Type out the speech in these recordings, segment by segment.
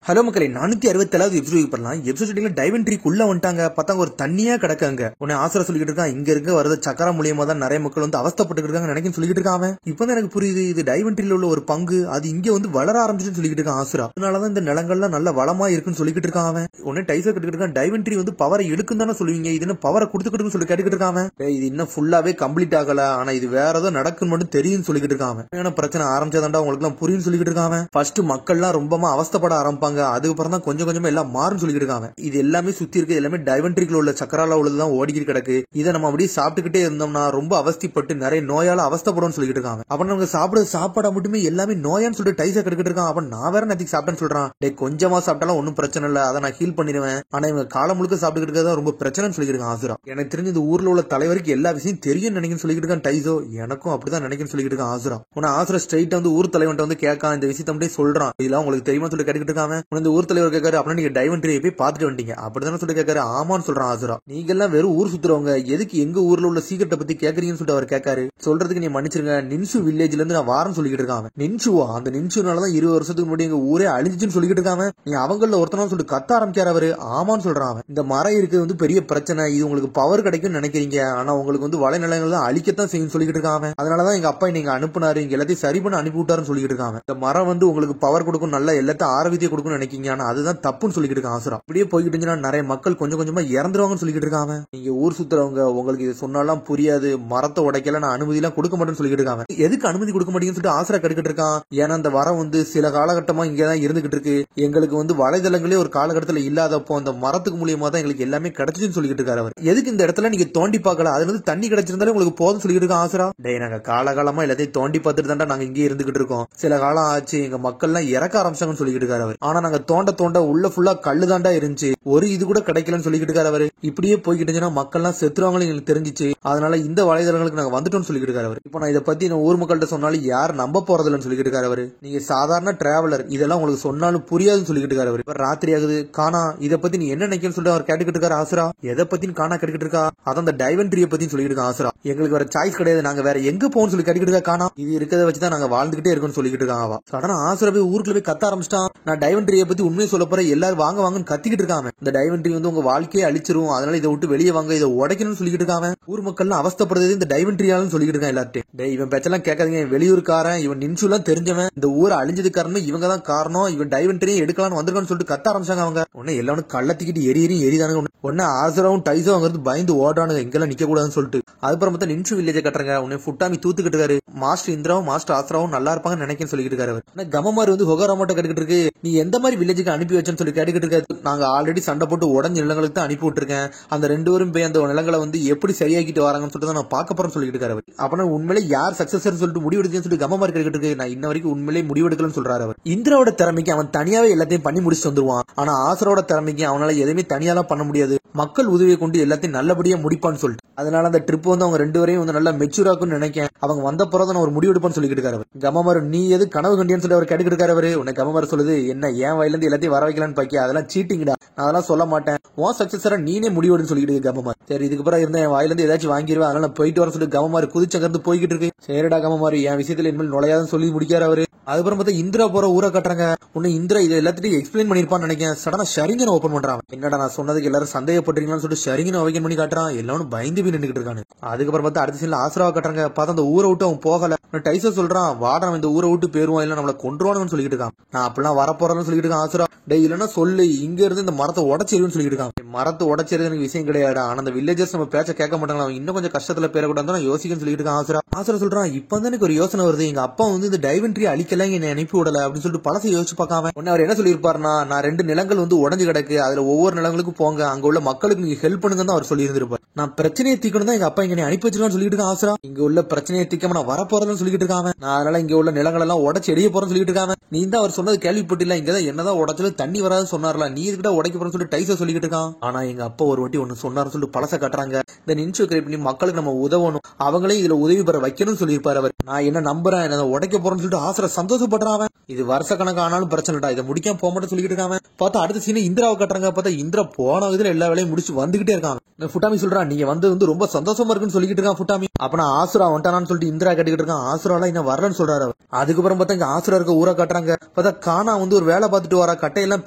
Hello மக்களே, 467 episode பண்ணலாம். Episode டைவென்ட்ரிக்குள்ள வந்துட்டாங்க. பார்த்தாங்க ஒரு தண்ணியா கிடக்காங்க. உன்னை ஆசிரியர் சொல்லிட்டு இருக்கான், இங்க இருக்க வரது சக்கரா மூலியமா தான் நிறைய மக்கள் வந்து அவஸ்தப்பட்டு இருக்காங்க நினைக்க சொல்லிட்டு இருக்காங்க. இப்பதான் எனக்கு புரியுது, இது டைவென்ட்ரியில உள்ள ஒரு பங்கு. அது இங்க வந்து வளர ஆரம்பிச்சுன்னு சொல்லிட்டு இருக்கான் ஆசுரா. அதனாலதான் இந்த நிலங்கள்லாம் நல்ல வளமா இருக்குன்னு சொல்லிட்டு இருக்காங்க. உடனே டைசர் கிட்ட இருக்கான், டைவென்ட்ரி வந்து பவரை எடுக்கும் தானே சொல்லுவீங்க, இது என்ன பவரை கொடுத்துக்கிட்டு சொல்லி கேட்டுக்கிட்டு இருக்காங்க. இது இன்னும் ஃபுல்லாவே கம்ப்ளீட் ஆகல, ஆனா இது வேற ஏதோ நடக்குன்னு மட்டும் தெரியும் சொல்லிட்டு இருக்காங்க. ஏன்னா பிரச்சனை ஆரம்பிச்சதாண்டா உங்களுக்கு எல்லாம் புரியும் சொல்லிட்டு இருக்காங்க. ஃபர்ஸ்ட் மக்கள்லாம் ரொம்பமா அவஸ்தப்பட ஆரம்பிப்பாங்க, அதுக்கப்புறம் தான் கொஞ்சம் கொஞ்சமா எல்லாம் மாறும் சொல்லிட்டு இருக்காங்க. இது எல்லாமே சுத்தி இருக்கு, எல்லாமே டைவென்ட்ரிக்குள்ள உள்ள சக்கரால உள்ளதுதான் ஓடிக்கிட்டு கிடக்கு. இதை நம்ம அப்படியே சாப்பிட்டுக்கிட்டே இருந்தோம்னா ரொம்ப அவஸ்திப்பட்டு நிறைய நோயால அவஸ்தப்படும் சொல்லிட்டு இருக்காங்க. அப்ப நமக்கு சாப்பாடா மட்டுமே எல்லாமே நோயான்னு சொல்லிட்டு டைசா கிடக்கிட்டு இருக்கான். அப்ப நான் வேற நேரத்துக்கு சாப்பிட்டேன்னு சொல்றான். கொஞ்சமா சாப்பிட்டாலும் ஒன்னும் பிரச்சனை இல்ல, அதை நான் ஹீல் பண்ணிடுவேன். ஆனா இவங்க காலம் முழுக்க சாப்பிட்டுக்கிட்டு இருக்கா ரொம்ப பிரச்சனைன்னு சொல்லிட்டு இருக்கான் ஆசுரா. எனக்கு தெரிஞ்ச இந்த ஊர்ல உள்ள தலைவருக்கு எல்லா விஷயம் தெரியும் நினைக்கன்னு சொல்லிட்டு இருக்கான் டைசோ. எனக்கும் அப்படிதான் நினைக்கன்னு சொல்லிட்டு இருக்கான் ஆசுரா. உன ஆசுரா ஸ்ட்ரைட்டா வந்து ஊர் தலைவன் வந்து கேட்கான், இந்த விஷயத்த அப்படியே சொல்றான். இதெல்லாம் உங்களுக்கு தெரியுமா சொல்லி கேட்டுக்கிட்டு இருக்காங்க. இந்த ஊர் தலைவர் கேட்காரு, அப்படின்னா நீங்க டைவென்ட்ரியை போய் பாத்துட்டு வந்துட்டீங்க அப்படிதானே சொல்லி கேட்காரு. ஆமான்னு சொல்றான் ஆசுரா. நீங்க எல்லாம் வெறும் ஊர் சுத்துறவங்க, எதுக்கு எங்க ஊர்ல உள்ள சீக்கிரத்தை பத்தி கேக்குறீங்கன்னு சொல்லிட்டு அவர் கேட்காரு. சொல்றதுக்கு நீ மன்னிச்சிருங்க, நின்சு வில்லேஜ்ல இருந்து நான் வாரம் சொல்லிட்டு இருக்காங்க. நின்சுவா, அந்த நின்சுனாலதான் 20 வருஷத்துக்கு முன்னாடி எங்க ஊரே அழிஞ்சுன்னு சொல்லிட்டு இருக்காங்க. நீ அவங்கள ஒருத்தனும் சொல்லிட்டு கத்த ஆரம்பிச்சாரு அவரு. ஆமான்னு சொல்றான். இந்த மரம் இருக்குது வந்து பெரிய பிரச்சனை, இது உங்களுக்கு பவர் கிடைக்கும்னு நினைக்கிறீங்க, ஆனா உங்களுக்கு வந்து வலைநிலங்கள் தான் அழிக்கத்தான் செய்யும் சொல்லிட்டு இருக்காங்க. அதனாலதான் எங்க அப்பா நீங்க அனுப்புனாரு, இங்க எல்லாத்தையும் சரி பண்ண அனுப்பி விட்டாருன்னு சொல்லிட்டு இருக்காங்க. இந்த மரம் வந்து உங்களுக்கு பவர் கொடுக்கும், நல்ல எல்லாத்தையும் ஆரோக்கியத்தை கொடுக்கும் நினைக்கீங்க, ஆனா அதுதான் தப்புன்னு சொல்லிட்டு இருக்கான் ஆசுரா. அப்படியே போய்கிட்டு இருந்துச்சுன்னா நிறைய மக்கள் கொஞ்சம் கொஞ்சமா இறந்துருவாங்கன்னு சொல்லிட்டு இருக்காங்க. நீங்க ஊர் சுத்துறவங்க, உங்களுக்கு இது சொன்னாலாம் புரியாது, மரத்தை உடைக்கல நான் அனுமதி எல்லாம் கொடுக்க மாட்டேன்னு சொல்லிட்டு இருக்காங்க. எதுக்கு அனுமதி கொடுக்க மாட்டேங்குன்னு சொல்லிட்டு ஆசுரா கட்டுக்கிட்டு இருக்கான். ஏன்னா அந்த மரம் வந்து சில காலகட்டமா இங்கதான் இருந்துகிட்டு இருக்கு, எங்களுக்கு வந்து வலைதளங்களே ஒரு காலகட்டத்துல இல்லாதப்போ அந்த மரத்துக்கு மூலியமா தான் எங்களுக்கு எல்லாமே கிடைச்சுன்னு சொல்லிட்டு இருக்காரு அவர். எதுக்கு இந்த இடத்துல நீங்க தோண்டி பார்க்கல, அதுல இருந்து தண்ணி கிடைச்சிருந்தாலும் உங்களுக்கு போதும் சொல்லிட்டு இருக்கான் ஆசுரா. டேய், நாங்க காலகாலமா எல்லாத்தையும் தோண்டி பார்த்துட்டு தாண்டா நாங்க இங்கே இருந்துகிட்டு இருக்கோம், சில காலம் ஆச்சு எங்க மக்கள் எல்லாம் இறக்க ஆரம்பிச்சாங்கன்னு சொல்லிட்டு இருக்காரு அவர். ஆனா நாங்க தோண்ட தோண்ட உள்ள ஃபுல்லா கல்லு தாண்டா இருந்துச்சு, ஒரு இது கூட கிடைக்கலன்னு சொல்லிட்டு இருக்காரு அவரு. இப்படியே போய்கிட்டு மக்கள் எல்லாம் செத்துருவாங்க எங்களுக்கு தெரிஞ்சிச்சு, அதனால இந்த வலைதளங்களுக்கு நாங்க வந்துட்டோம்னு சொல்லிட்டு இருக்காரு அவர். இப்போ நான் இதை பத்தி நான் ஊர் மக்கள்கிட்ட சொன்னாலும் யார் நம்ப போறதில்லன்னு சொல்லிட்டு இருக்காரு அவரு. நீங்க சாதாரண டிராவலர், இதெல்லாம் உங்களுக்கு சொன்னாலும் புரியாதுன்னு சொல்லிட்டு இருக்காரு அவர். ராத்திரி ஆகுது, காணா இதை பத்தி நீ என்ன நினைக்கன்னு சொல்லிட்டு அவர் கேட்டுக்கிட்டு இருக்காரு ஆசுரா. எதை பத்தி காணா கேட்டுக்கிட்டு இருக்கா, அதான் அந்த டைவென்ட்ரியை பத்தி சொல்லிட்டு இருக்கா ஆசுரா. எங்களுக்கு வேற சாய்ஸ் கிடையாது, நாங்க வேற எங்க போகணும்னு சொல்லி கேட்டுக்கிட்டு இருக்கா காணா. இது இருக்கிறத வச்சுதான் நாங்க வாழ்ந்துகிட்டே இருக்கோம்னு சொல்லிட்டு இருக்காங்க. சடனா ஆசுரா போய் ஊருக்குள்ள போய் கத்த ஆரம்பிச்சிட்டான். நான் டைவென்ட்ரியை பத்தி உண்மையை சொல்ல போற, எல்லாரும் வாங்க வாங்கன்னு கத்திக்கிட்டு இருக்காங்க. இந்த டைவென்ட்ரி வந்து உங்க வாழ்க்கையை அழிச்சிரும், அதனால இதை விட்டு வெளியே வாங்க, இதை உடைக்கணும்னு சொல்லிட்டு இருக்காங்க. ஊர் மக்கள் அவஸ்தப்படுறது இந்த டைவென்ட்ரியாலும் சொல்லிட்டு இருக்கான் எல்லார்ட்டையும். இவன் பேச்செல்லாம் கேட்காதீங்க, வெளியூர்காரன், இவன் நின்சுலாம் தெரிஞ்சவன், இந்த ஊரை அழிஞ்சது காரணம் இவங்க தான் காரணம், இவன் டைவென்ட்ரியை எடுக்கலாம்னு வந்திருக்கான்னு சொல்லிட்டு கத்த ஆரம்பிச்சாங்க அவங்க. உடனே எல்லாரும் கள்ளத்திக்கிட்டு எரிதானுங்க. உடனே ஆசுராவும் டைசோ அங்கிருந்து பயந்து ஓடானுங்க, இங்கெல்லாம் நிக்க கூடாதுன்னு சொல்லிட்டு. அதுக்கப்புறம் பார்த்தா நின்சு வில்லேஜை கட்டுறாங்க. உடனே ஃபுட்டாமி தூத்துக்கிட்டு இருக்காரு. மாஸ்டர் இந்திராவும் மாஸ்டர் ஆசுராவும் நல்லா இருப்பாங்கன்னு நினைக்கன்னு சொல்லிட்டு இருக்காரு அவர். கமமாரி வந்து ஹொகாராமோட்ட கேட்டுக்கிட்டு இருக்கு, நீ எந்த மாதிரி வில்லேஜுக்கு அனுப்பி வச்சேன்னு சொல்லி கேட்டுக்கிட்டு இருக்காரு. நாங்க ஆல்ரெடி சண்டை போட்டு உடஞ்ச நிலங்களுக்கு தான் அனுப்பி விட்டுருக்கேன், அந்த 2 பேரும் போய் அந்த நிலங்களை வந்து எப்படி சரியாக்கிட்டு வராங்கன்னு சொல்லிட்டு நான் பார்க்க போறேன்னு சொல்லிட்டு இருக்காரு. அப்பனா உண்மையிலே யார் சக்சஸர் சொல்லிட்டு முடிவெடுக்குன்னு சொல்லிட்டு கமமாரி கேட்டுக்கிட்டு இருக்கு. நான் இன்ன வரைக்கும் உண்மையிலே முடிவெடுக்கலன்னு சொல்றாரு அவர். இந்திராவோட திறமைக்கு அவன் தனியாவே எல்லாத்தையும் பண்ணி முடிச்சு வந்துருவான், ஆனா ஆசுரோட திறமைக்கு அவனால எதுவுமே தனியாலாம் பண்ண முடியாது, மக்கள் உதவியை கொண்டு எல்லாத்தையும் நல்லபடியா முடிப்பான்னு சொல்லிட்டு. அதனால அந்த ட்ரிப் வந்து அவங்க 2 பேரையும் வந்து நல்லா மெச்சூராக்குன்னு நினைக்கிறேன், அவங்க வந்த பிறகு ஒரு முடிவு எடுப்பான்னு சொல்லிட்டு இருக்காரு. கமமாரு நீ எது கனவு கண்டியான்னு சொல்லி அவர் கேட்டுக்கிட்டு இருக்காரு. உன்னை கமமாரு சொல்லுது, என்ன ஏன் வயல இருந்து எல்லாத்தையும் வர வைக்கலான்னு பாக்கியா, அதெல்லாம் சீட்டிங்கடா, நான் அதெல்லாம் சொல்ல மாட்டேன், உன் சக்சஸரா நீனே முடிவுன்னு சொல்லிட்டு கமமாரு. சரி, இதுக்கு அப்புறம் இருந்த என் வாயில இருந்து ஏதாச்சும் வாங்கிடுவேன், அதனால போயிட்டு வர சொல்லி கமமாரு குதிச்சங்கிருந்து போய்கிட்டு இருக்கு. சரிடா கமமாரு, என் விஷயத்துல இனிமேல் நுழையாதுன்னு சொல்லி முடிக்காரு அவரு. அதுக்கப்புறம் பார்த்தா இந்திரா போற ஊரை கட்டுறாங்க. உன்னை இந்திரா இதை எல்லாத்தையும் எக்ஸ்பிளைன் பண்ணிருப்பான்னு நினைக்கிறேன். சடனா ஷரிங்கனை ஓபன் பண்றான். என்னடா நான் சொன்னதுக்கு எல்லாரும் சந்தேகப்பட்டீங்கன்னு சொல்லிட்டு ஷரிங்கனை ஓபன் பண்ணி காட்டுறான். எல்லாரும் பயந்து போய் நின்றுட்டு இருக்காங்க. அதுக்கப்புறம் பார்த்தா அடுத்த சீன்ல ஆசுராவை கட்டுறாங்க. பார்த்தா அந்த ஊரை விட்டு அவன் போகல. டைசோ சொல்றான், வாடா இந்த ஊரை விட்டு போயிருவான், இல்ல நம்மள கொன்றுவானு சொல்லிட்டு இருக்கான். நான் அப்படிலாம் வரப்போறேன்னு சொல்லிட்டு இருக்கான் ஆசுரா. டே இல்லன்னா சொல்லு, இங்க இருந்து இந்த மரத்தை உடச்சிருன்னு சொல்லிட்டு இருக்கான். மரத்தை உடச்சிருது எனக்கு விஷயம் கிடையாது, ஆனா அந்த வில்லேஜர்ஸ் நம்ம பேச்ச கேட்க மாட்டாங்க, அவன் இன்னும் கொஞ்சம் கஷ்டத்துல பேரக்கூடாது நான் யோசிக்கன்னு சொல்லிட்டு இருக்கான் ஆசுரா. ஆசுரா சொல்றான், இப்ப எனக்கு ஒரு யோசனை வருது, எங்க அப்பா வந்து இந்த டைவென்ட்ரி அழிக்கலாம் என்னை அனுப்பி விடல அப்படின்னு சொல்லிட்டு பழசை யோசிச்சு பார்க்காம உடனே அவர் என்ன சொல்லியிருப்பாருன்னா, நான் 2 நிலங்கள் வந்து உடஞ்சு கிடக்கு, அதுல ஒவ்வொரு நிலங்களுக்கும் போங்க, அங்க உள்ள மக்களுக்கு நீங்க ஹெல்ப் பண்ணுங்க தான் அவர் சொல்லி இருந்திருப்பார். நான் பிரச்சனையை தீக்கணும் தான் எங்க அப்பா இங்க அனுப்பி வச்சிருக்கான்னு சொல்லிட்டு இருக்கான் ஆசுரா. இங்க உள்ள பிரச்சனையை தீக்காம நான் வரப்போறதுன்னு சொல்லிட்டு இருக்காங்க. நான் அதனால இங்க உள்ள நிலங்கள் எல்லாம் உடச்சு எரிய போறேன்னு சொல்லிட்டு இருக்காங்க. நீ தான் அவர் சொன்னது கேள்விப்பட்டில, இங்கதான் என்னதான் உடச்சாலும் தண்ணி வராதுன்னு சொன்னார்ல, நீ இதுக்கிட்ட உடைக்க போறேன்னு சொல்லிட்டு டைசா சொல்லிட்டு இருக்கான். ஆனா எங்க அப்பா ஒரு வாட்டி ஒன்னு சொன்னார்னு சொல்லிட்டு பழச கட்டுறாங்க. இந்த நின்சு கிரியேட் பண்ணி மக்களுக்கு நம்ம உதவணும், அவங்களே இதுல உதவி பெற வைக்கணும்னு சொல்லியிருப்பாரு அவர். நான் என்ன நம்புறேன், என்ன உடைக்க போறேன்னு சொல்லிட்டு ஆசுரா சந்தோஷப்படுறான். இது வருஷ கணக்கு ஆனாலும் பிரச்சனைடா, இதை முடிக்காம போக மாட்டேன்னு சொல்லிட்டு இருக்காங்க. பார்த்தா அடுத்த சீனை இந்திராவை கட்டுறாங்க. பார்த்தா இந்திரா போன இதுல எல்லா வேலையும் முடிச்சு வந்துகிட்டே இருக்காங்க. ஃபுட்டாமி சொல்றான், நீங்க வந்து ரொம்ப சந்தோஷமா இருக்குன்னு சொல்லிட்டு இருக்கான் ஃபுட்டாமி. அப்ப நான் ஆசுரா வந்துட்டானான்னு சொல்லிட்டு இந்திரா கேட்டுக்கிட்டு இருக்கான். ஆசுராலாம் இன்னும் வரலன்னு சொல்றாரு அவர். அதுக்கப்புறம் பார்த்தா இங்க ஆசுரா இருக்க ஊரை காட்டுறாங்க. பார்த்தா கானா வந்து ஒரு வேலை பார்த்துட்டு வரா, கட்டையெல்லாம்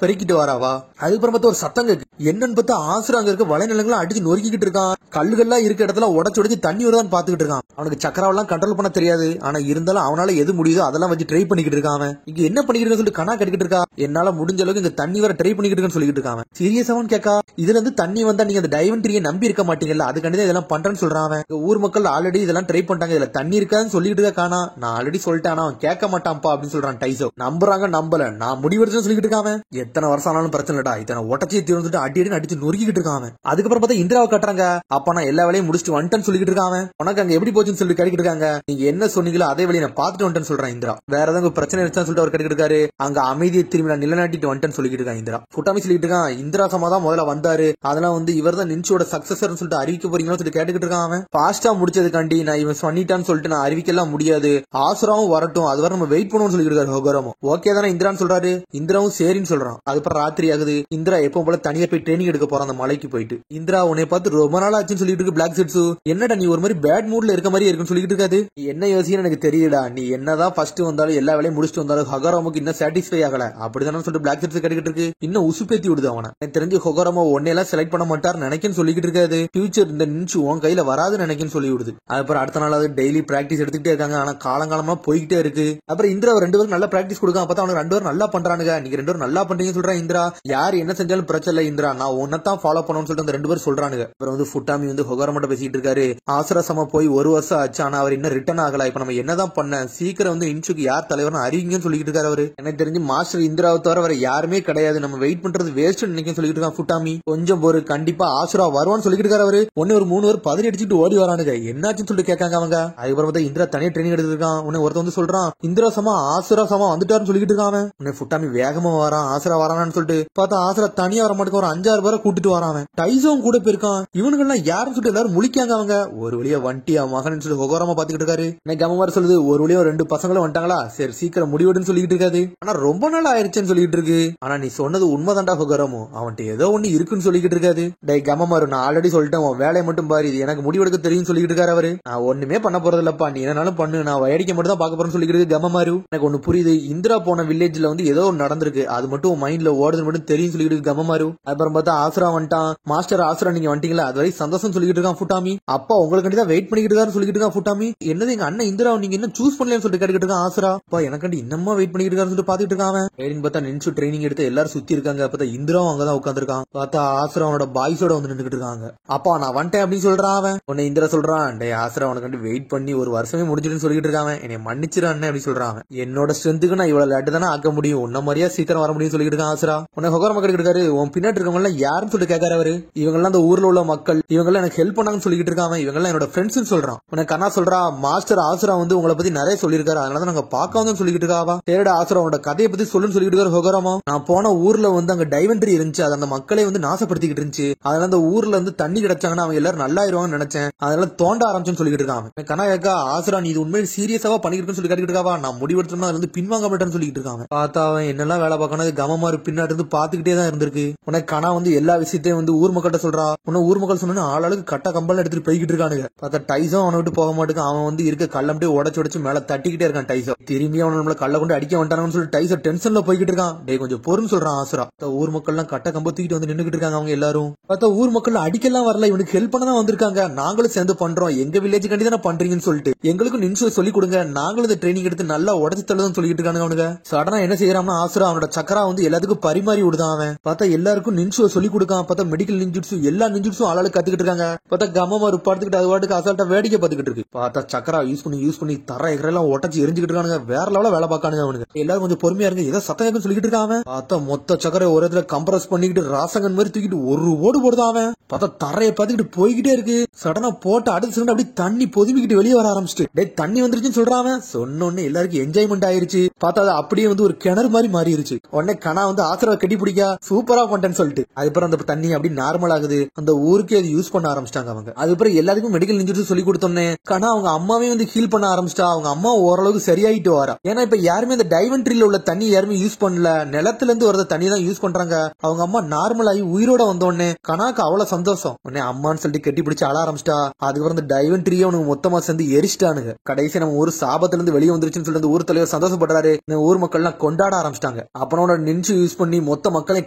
பெருக்கிட்டு வராவா. அதுக்கப்புறம் பார்த்தா ஒரு சத்தம் கேக்கு. என்னன்னு பார்த்தா ஆசுரா அங்க இருக்க வலைநிலங்கள்லாம் அடிச்சு நொறுக்கிட்டு இருக்கான். கல்லுகள்லாம் இருக்க இடத்துல உடச்சு தண்ணி வருதான்னு பாத்துக்கிட்டு இருக்கான். அவனுக்கு சக்கராவெல்லாம் கண்ட்ரோல் பண்ண தெரியாது. ஆனா இருந்தாலும் அவனால எது முடியுதோ அதெல்லாம் வச்சு ட்ரை பண்ணிக்கிட்டு இருக்கான். இங்க என்ன பண்ணிக்கிட்டு சொல்லிட்டு கனா கேட்டுக்கிட்டு இருக்கா. என்னால முடிஞ்ச அளவுக்கு இங்க தண்ணி வர ட்ரை பண்ணிக்கிட்டு இருக்கேன்னு சொல்லிட்டு இருக்கான். சீரியஸாவும் கேட்கா. இதுல இருந்து தண்ணி வந்தா நீங்க அந்த டைவன்ட்ரியை நம்பி இருக்க மாட்டீங்கல்ல, அதுக்காண்டி இதெல்லாம் பண்றேன்னு சொல்றான். ஊர் மக்கள் ஆல்ரெடி இதெல்லாம் ட்ரை பண்ணிட்டாங்க, இதுல தண்ணி இருக்காதுன்னு சொல்லிட்டு இருக்கா. கானா நான் ஆல்ரெடி சொல்லிட்டேன், அவன் கேட்க மாட்டான்ப்பா அப்படின்னு சொல்றான் டைசோ. நம்புறாங்க நம்பல, நான் முடிவெடுத்து சொல்லிட்டு இருக்கான். எத்தனை வருஷம் ஆனாலும் பிரச்சனை இல்லடா, இத்தனை ஒட்டச்சியை தீர்ந்துட்டு அடி அடிச்சு நொறுக்கிட்டு இருக்கான். அதுக்கப்புறம் பார்த்தா இந்திராவை கட்டுறாங்க. அப்ப நான் எல்லா வேலையும் முடிச்சுட்டு வந்துட்டேன்னு சொல்லிட்டு இருக்கான். உனக்கு அங்க எப்படி போச்சுன்னு சொல்லி கேட்டுக்கிட்டு இருக்காங்க. நீங்க என்ன சொன்னீங்களோ அதே வேலையை நான் பாத்துட்டு வந்துட்டேன்னு சொல்றேன் இந்திரா. வேற ஏதாவது பிரச்சனை இருந்துச்சுன்னு சொல்லிட்டு அவர் கேட்டுக்கிட்டு இருக்காரு. அங்க அமைதியை திரும்பி நான் நிலநாட்டிட்டு வந்துட்டேன்னு சொல்லிட்டு இருக்கான் இந்திரா. புட்டாமி சொல்லிட்டு இருக்கான். இந்திரா சமாதான் முதல்ல வந்தாரு, அதெல்லாம் வந்து இவர் தான் நின்ச்சோட சக்சஸர் சொல்லிட்டு அறிவிக்க போறீங்களோ சொல்லிட்டு கேட்டுக்கிட்டு இருக்கான். பாஸ்டா முடிச்சதுக்காண்டி நான் இவன் பண்ணிட்டான்னு சொல்லிட்டு நான் அறிவிக்கலாம் முடியாது, ஆசுராவும் வரட்டும், அது வரை நம்ம வெயிட் பண்ணுவோம்னு சொல்லிட்டு இருக்காரு ஹோகரமோ. ஓகே தானே இந்திரான்னு சொல்றாரு. இந்திராவும் சரின்னு சொல்றான். அதுக்கப்புறம் ராத்திரி ஆகுது. இந்திரா எப்பவும் போல தனியா போய் ட்ரைனிங் எடுக்க போறான் அந்த மலைக்கு போயிட்டு. இந்திரா உன்னை பார்த்து ரொம்ப நாள் ஆச்சுன்னு சொல்லிட்டு இருக்கு பிளாக் செட்ஸ். என்னடா நீ ஒரு மாதிரி பேட் மூட்ல இருக்க மாதிரி இருக்குன்னு சொல்லிட்டு இருக்காது. நீ என்ன யோசிக்கன்னு எனக்கு தெரியலடா, நீ என்னதான் ஃபர்ஸ்ட் வந்தாலும் எல்லா வேலையும் முடிச்சுட்டு வந்தாலும் ஹொகரமுக்கு இன்னும் சாட்டிஸ்ஃபை ஆகல அப்படிதானு சொல்லிட்டு பிளாக் செட்ஸ் கேட்டுக்கிட்டு இருக்கு. இன்னும் உசுப்பேத்தி விடுது அவனை. எனக்கு தெரிஞ்சு ஹொகரமோ ஒன்னெல்லாம் செலக்ட் பண்ண மாட்டார் நினைக்கன்னு சொல்லிக்கிட்டு இருக்காது. ஃபியூச்சர் இந்த நின்ச்சு உன் கையில வராதுன்னு நினைக்கன்னு சொல்லி விடுது. அதுக்கப்புறம் அடுத்த நாள் டெய்லி பிராக்டிஸ் எடுத்துக்கிட்டே இருக்காங்க. ஆனா காலங்காலமா போய்கிட்டே இருக்கு. அப்புறம் இந்திரா ரெண்டு பேரும் நல்லா பிராக்டிஸ் கொடுக்க. அப்பதான் அவனுக்கு ரெண்டு பேரும் நல்லா பண்றானுங்க. நீங்க ரெண்டு பேரும் நல்லா பண்றீங்கன்னு சொல்றான் இந்திரா. யார் என்ன செஞ்சாலும் பிரச்சனை இல்லை இந்திரா, நான் உன்னதான் ஃபாலோ பண்ணணும்னு சொல்லிட்டு அந்த ரெண்டு பேரும் சொல்றானுங்க. அப்புறம் வந்து ஃபுட்டாமி வந்து ஹொகரமோட பேசிட்டு இருக்காரு. ஆசரசமா போய் ஒரு வருஷம் ஆச்சு, ஆனா அவர் இன்னும் ரிட்டர்ன் ஆகல. இப்ப நம்ம என்னதான் பண்ண, சீக்கிரம் வந்து இன்சுக்கு யார் தலைவர்னு அறிவிங்கன்னு சொல்லிட்டு இருக்காரு அவரு. எனக்கு தெரிஞ்சு மாஸ்டர் இந்திராவை தவிர வேற யாருமே கிடையாது, நம்ம வெயிட் பண்றது வேஸ்ட் நினைக்க சொல்லிட்டு இருக்கான் ஃபுட்டாமி. கொஞ்சம் ஒரு கண்டிப்பா ஆசுரா வருவான்னு சொல்லிட்டு இருக்காரு அவரு. ஒன்னு ஒரு 3 பேர் பதறி அடிச்சுட்டு ஓடி வரானுங்க. என்னாச்சுன்னு சொல்லிட்டு கேட்காங்க அவங்க. அதுக்கப்புறம் இந்திரா தனியா ட்ரைனிங் எடுத்துருக்கான். உன்னை ஒருத்த வந்து சொல்றான் இந்திரா சமா ஆசுரா சமா வந்துட்டாருன்னு சொல்லிட்டு இருக்கான். உன்னை ஃபுட்டாமி வேகமா வரான், ஆசுரா வரானான்னு சொல்லிட்டு பார்த்தா ஆசுரா தனியா வர மாட்டேங்க. ஒரு 5-6 பேரை கூட்டிட்டு வரான். டைசோவும் கூட போயிருக்கான். இவனுங்கெல்லாம் யாருன்னு சொல்லிட்டு எல்லாரும் முழிக்காங்க. அவங்க ஒரு வழியா வண்டியா மகன் சொல்லி ஹொகரமா பாத்துக்கிட்டு இருக்காரு. எனக்கு கமமாரி சொல்லுது ஒரு வழியா 2 பசங்களும் வந்துட்டாங்களா, சரி சீக்கிரம் முடிவெடுன்னு சொல்லிட்டு இருக்காது. ஆனா ரொம்ப நாள் ஆயிருச்சுன்னு சொல்லிட்டு இருக்கு. ஆனா நீ சொன்னது உண்மைதான்டா ஹொகரமோ, அவன்கிட்ட ஏதோ ஒண்ணு இருக்குன்னு சொல்லிட்டு இருக்காது. டே கமமாரு, நான் ஆல்ரெடி சொல்லிட்டேன், உன் வேலையை மட்டும் பாரு, இது எனக்கு முடிவெடுக்க தெரியும் சொல்லிட்டு இருக்காரு அவரு. நான் ஒண்ணுமே பண்ண போறது இல்லப்பா, நீ என்னாலும் பண்ணு, நான் வேடிக்கை மட்டும் தான் பாக்க போறேன்னு சொல்லிட்டு கமமாரு. எனக்கு ஒண்ணு புரியுது, இந்திரா போன வில்லேஜ்ல வந்து ஏதோ ஒன்று நடந்திருக்கு, அது மட்டும் மைண்ட்ல ஓடுறது மட்டும் தெரியும் சொல்லிட்டு கமமாரு. அப்புறம் பார்த்தா ஆசுரா வந்துட்டான். மாஸ்டர் ஆசுரா நீங்க வந்துட்டீங்களா, அது வரை சந்தோஷம் சொல்லிட்டு இருக்கான் ஃபுட்டாமி. அப்பா உங்களுக்கு தான் வெயிட் பண்ணிட்டு இருக்காரு சொல்லிட்டு இருக்கான் ஃபுட்டாமி. என்னது எங்க அண்ணன் இந்திரா நீங்க என்ன சூஸ் பண்ணலன்னு சொல்லிட்டு கேட்டுக்கிட்டு இருக்கான் ஆசுரா. அப்பா எனக்கு இன்னமா வெயிட் பண்ணிட்டு இருக்காரு சொல்லிட்டு பாத்துட்டு இருக்கான். ஏன்னு பார்த்தா நின்சு ட்ரைனிங் எடுத்து எல்லாரும் சுத்தி இருக்காங்க. பார்த்தா இந்திராவும் அங்கதான் உட்காந்துருக்கான். பார்த்தா ஆசுரா அவனோட பாய்ஸோட வந்து நின்றுட்டு இருக்காங்க. அப்பா நான் வந்துட்டேன் அப்படின்னு சொல்றான் அவன். உன்னை இந்திரா சொல்றான், டே ஆசுரா உனக்கு வெயிட் பண்ணி ஒரு வருஷமே முடிஞ்சிடுன்னு சொல்லிட்டு இருக்கான். என்னை மன்னிச்சிடான்னு அப்படி சொல்றான். என்னோட ஸ்ட்ரென்த்துக்கு நான் இவ்வளவு லேட்டு தானே ஆக்க முடியும், உன்ன மாதிரியா சீக்கிரம் வர முடியும் சொல்லிட்டு இருக்கான் ஆசுரா. உன்னை ஹொகரமா கேட்டுக்கிட்டு உன் பின்னாடி இருக்கவங்க எல்லாம் யாருன்னு சொல்லிட்டு கேட்காரு அவரு. இவங்க எல்லாம் அந்த ஊர்ல உள்ள மக்கள், இவங்க எல்லாம் எனக்கு ஹெல்ப் பண்ணாங்கன்னு சொல்லிட்டு இருக்காங்க. இவங்க எல்லாம் என்னோட ஃப்ரெண்ட்ஸ் சொல்றான். உனக்கு கண்ணா சொல்றா மாஸ்டர் ஆசுரா வந்து உங்களை பத்தி நிறைய சொல்லிருக்காரு, அதனால நாங்க பார்க்க வந்து சொல்லிட்டு இருக்காவா. தேடா ஆசுரா உன்னோட கதையை பத்தி சொல்லுன்னு சொல்லிட்டு இருக்காரு ஹொகரமா. நான் போன ஊர்ல வந்து அங்க டைவன்ட்ரி இருந்துச்சு, அது அந்த மக்களை வந்து நாசப்படுத்திக்கிட்டு இருந்துச்சு, அதனால அந்த ஊர்ல வந்து தண்ணி கிடைச்சாங்கன்னா அவங்க எல்லாரும் நல்லா ஆயிருவாங்கன்னு நினைச்சேன், அதனால தோண்ட ஆரம்பிச்சுன்னு சொல்லிட்டு இருக்காங்க. கண்ணா கேக்கா ஆசுரா நீ இது உண்மையை சீரியஸாவா பண்ணிக்கிட்டு சொல்லி கேட்டுக்கிட்டு இருக்காவா. நான் முடிவெடுத்தோம்னா அதுல இருந்து பின்வாங்க மாட்டேன்னு சொல்லிட்டு இருக்காங்க. பார்த்தா அவன் என்னெல்லாம் வேலை பார்க்கணும் கமமாரு பின்னாடி இருந்து பாத்துக்கிட்டே தான் இருந்திருக்கு. உனக்கு கனா வந்து எல்லா விஷயத்தையும் வந்து ஊர் மக்கள்கிட்ட சொல்றா. உன்ன ஊர் மக்கள் சொன்னா ஆளாளுக்கு கட்ட கம்பல் எடுத்துட்டு போய்கிட்டு இருக்கானுங்க. பார்த்தா டைசோ அவனை விட்டு போக மாட்டேங்க. அவன் வந்து இருக்க கல்ல அப்படியே உடச்சு மேல தட்டிக்கிட்டே இருக்கான் டைசோ. திரும்பி அவன் நம்மள கல்ல கொண்டு அடிக்க வந்துட்டானு சொல்லி டைசோ டென்ஷன்ல போய்கிட்டு இருக்கான். டே கொஞ்சம் பொறுன்னு சொல்றான் ஆசுரா. ஊர் மக்கள் எல்லாம் கட்ட கம்ப தூக்கிட்டு வந்து நின்னுகிட்டு இருக்காங்க. அவங்க எல்லாரும் பார்த்தா ஊர் மக்கள் அடிக்கலாம் வரல, இவனுக்கு ஹெல்ப் பண்ண தான் வந்திருக்காங்க. நாங்களும் சேர்ந்து பண்றோம், எங்க வில்லேஜ் கண்டி தானே பண்றீங்கன்னு சொல்லிட்டு எங்களுக்கும் நின்சு சொல்லி கொடுங்க, நாங்களும் இந்த ட்ரைனிங் எடுத்து நல்லா உடச்சு தள்ளுதான் சொல்லிட்டு இருக்காங்க. அவனுங்க சடனா என்ன செய்யறான்னா ஆசுரா அவனோட சக்கரா வந்து எல்லாத்துக்கும் பரிமாறி விடுதான். அவன் பார்த்தா எல்லாருக்கும் நின்சு சொல்லி கொடுக்கான். பார்த்தா மெடிக்கல் நின்ஜுட்ஸு எல்லா நின்ஜுட்ஸும் ஆளாளுக்கு கத்துக்கிட்டு இருக்காங்க. பார்த்தா கமமாரு படுத்துக்கிட்டு அது வாட்டுக்கு அசால்ட்டா வேடிக்கை பார்த்துக்கிட்டு இருக்கு. பார்த்தா சக்கரா யூஸ் பண்ணி தர எல்லாம் உடச்சு எரிஞ்சுக்கிட்டு இருக்கானுங்க. வேற லெவல வேலை பார்க்கானுங்க அவனுங்க. எல்லாரும் கொஞ்சம் பொறுமையா இருங்க, ஏதோ சத்தம் கேட்கும் சொல்லிட்டு இருக்கான். பார்த்தா மொத்த சக்கரை ஒரு இடத்துல கம்ப்ரஸ் பண்ணிக்கிட்டு ராசங்கன் மாதிரி தூக்கிட்டு ஒரு ஓடு போடுதான் அவன். பார்த்தா தரையை பார்த்துக்கிட்டு போய்கிட்டே இருக்கு. சடனா போட்டு அடுத்த செகண்ட் அப்படி தண்ணி பொதுமிக்கிட்டு வெளியே வர ஆரம்பிச்சுட்டு டே தண்ணி வந்துருச்சுன்னு சொல்றான். சொன்னோன்னு எல்லாருக்கும் என்ஜாய்மெண்ட் ஆயிருச்சு. பார்த்தா அது அப்படியே வந்து ஒரு கிணறு மாதிரி மாறிடுச்சு. உடனே கனா வந்து ஆசிரவ கட்டி பிடிக்கா சூப்பரா பண்ணிட்டேன்னு சொல்லிட்டு அதுக்கப்புறம் அந்த தண்ணி அப்படி நார்மல் ஆகுது. அந்த ஊருக்கே அது யூஸ் பண்ண ஆரம்பிச்சிட்டாங்க அவங்க. அதுக்கப்புறம் எல்லாருக்கும் மெடிக்கல் இன்ஜுரிஸ் சொல்லி கொடுத்தோன்னே கனா அவங்க அம்மாவே வந்து ஹீல் பண்ண ஆரம்பிச்சிட்டா. அவங்க அம்மா ஓரளவுக்கு சரியாயிட்டு வரா. ஏன்னா இப்ப யாருமே இந்த டைவன்ட்ரியில உள்ள தண்ணி யாருமே யூஸ் பண்ணல, நிலத்துல இருந்து வரத தண்ணி தான் யூஸ் பண்றாங்க. அவங்க அம்மா நார்மல் ஆகி உயிரோட வந்தோடனே கனாக்கு அவ்வளவு சந்தோஷம். உடனே அம்மான்னு சொல்லிட்டு கட்டி பிடிச்சு அழ ஆரம்பிச்சிட்டா. அதுக்கப்புறம் இந்த டைவன்ட்ரியே அவனுக்கு மொத்தமா சேர்ந்து எரிச்சிட்டானுங்க. கடைசி நம்ம ஊர் சாபத்துல இருந்து வெளியே வந்துருச்சுன்னு சொல்லிட்டு ஊர் தலைவர் சந்தோஷப்படுறாரு. இந்த ஊர் மக்கள் எல்லாம் கொண்டாட ஆரம்பிச்சிட்டாங்க. அப்புறம் நின்ஷு யூஸ் பண்ணி மொத்த மக்களை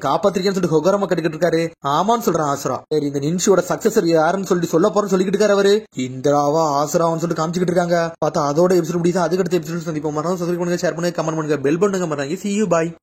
காப்பாத்திருக்கேன்னு சொல்லிட்டு ஹொகரமா கட்டிக்கிட்டு இருக்காரு. ஆமான்னு சொல்றான் ஆசுரா. சரி, இந்த நின்ஷுவோட சக்சஸர் யாருன்னு சொல்லிட்டு சொல்ல போறேன்னு சொல்லிக்கிட்டு இருக்காரு அவரு. இந்திராவா ஆசுராவான்னு சொல்லிட்டு காமிச்சிட்டு இருக்காங்க. பார்த்தா அதோட எபிசோட் முடியுது. அதுக்கு அடுத்த எபிசோட் சந்திப்போம். மறக்காம சப்ஸ்கிரைப் பண்ணுங்க, ஷேர் பண்ணுங்க, கமெண்ட் பண்ணுங்க, பெல் பண்ணுங்க. மறக்காம see you bye.